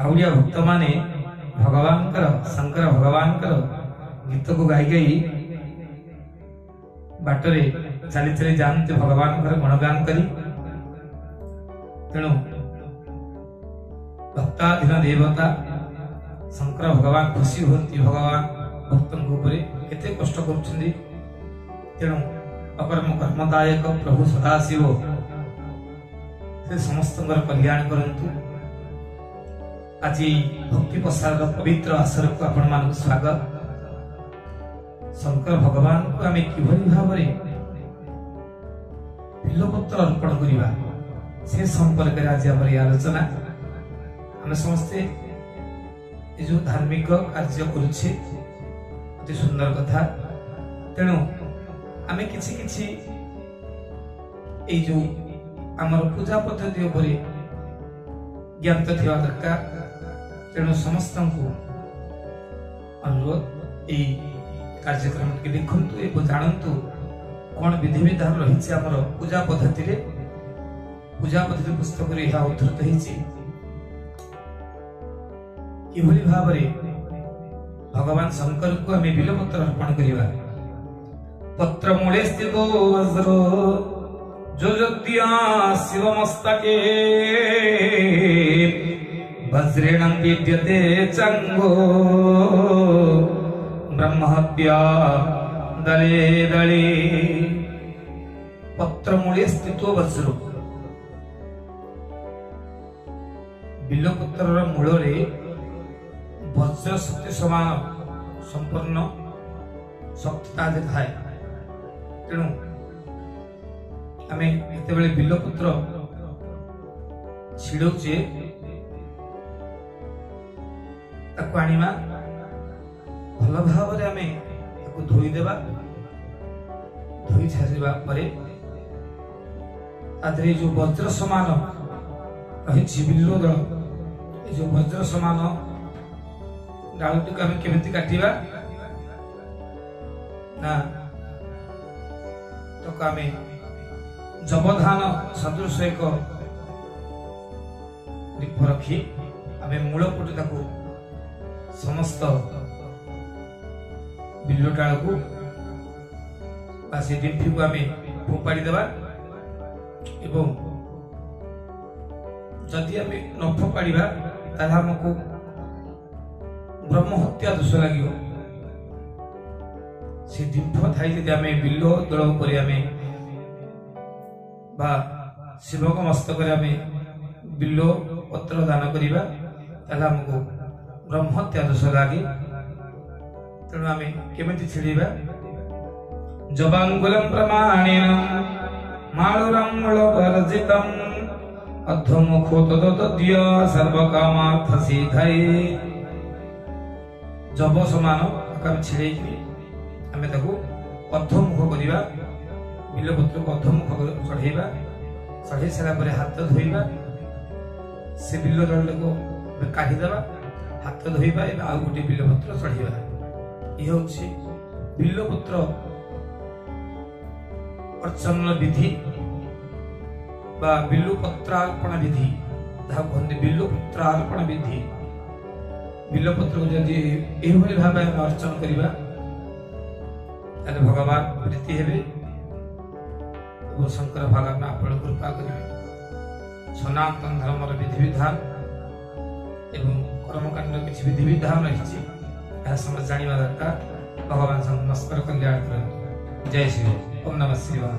काउड़िया भक्त माने भगवान शंकर भगवान गीत को गाई गाई बाटरे चली चली जानते भगवान गुणगान करी तेणु भक्ताधीन देवता शंकर भगवान खुशी होती भगवान भक्तों ऊपर केते कष्ट करुछंदी तेणु अकर्म कर्मदायक प्रभु सदाशिव से समस्त कल्याण करंतु। आज भक्ति प्रसाद पवित्र आसर को आपण मान स्वागत। शंकर भगवान को आम किभली भाव बिल्वपत्र अर्पण करवा से संपर्क में आज आम आलोचना आम समस्ते जो धार्मिक कार्य करुचे अति सुंदर कथा तेणु आम किछि किछि ए जो आमर पूजा पद्धति उपरे ज्ञात थिबा दरकार तेणु समस्त अनुरोध यही कार्यक्रम के देखंतु एवं जानतु कौन विधि विधान रही आमर पूजा पद्धति पुस्तक उद्धृत होती किभली भाव भगवान शंकर को आम बिल्वपत्र अर्पण करवा। पत्र मूले स्थित वज्र जोजोद्या शिव मस्तके वज्रेण विद्यते चंगो ब्रह्महत्या दले दले। पत्र मूले स्थित वज्र बिल्वपत्र मूल वज्र शक्ति समान संपन्न शक्तिता थाए तेणु आम ये बिल्वपत्र छिड़ौचे आणवा भल भाव धोईदेवा धोई छाड़ा पर जो वज्र समान रही बिल्व दल जो वज्र समान डालटी को केमिति काटिबा ना तो आम जबधान सदृश एक दीप रखी आम मूल पटे समस्त बिल्व डाल को डिम्फी को आम फोपाड़ी देवा एवं जदि आम न फोपाड़ा ताले हमको ब्रह्म हत्या दोष लगे से डिम्फ थाई आम बिल्व दल पर शिव मस्तक आम बिल्व पत्र दान करवा हमको ब्रह्म हत्या दोष लगे तेणु आम केमिति छिड़ीबा। जबांगुलम प्रमाणेन मालुरंगुलवर्जितम अधमुखो तदोदय सर्वकामार्थ सिद्धाये। जब समान आम छिड़े आम अधमुख करवा बिल्वपत्र को अधमुख चढ़ेवा चढ़े सारापर हाथ धोइबा से बिल्व दल को काढ़ीदेवा हाथ धोइबा आउ गोटे बिल्वपत्र चढ़ेवा। यह हूँ बिल्वपत्र अर्चन विधि बा बिल्वपत्रार्पण विधि जहाँ कहते बिल्वपत्रार्पण विधि। बिल्वपत्र को जदि यही भाव अर्चन करवा भगवान प्रीति हेबे और शंकर भगवान आपण कृपा करेंगे। सनातन धर्म विधि विधान एवं कर्मकांड किसी विधि विधान रही समझ जाना दरकार। भगवान समस्त कल्याण करें। जय श्री ओम नमः शिवाय।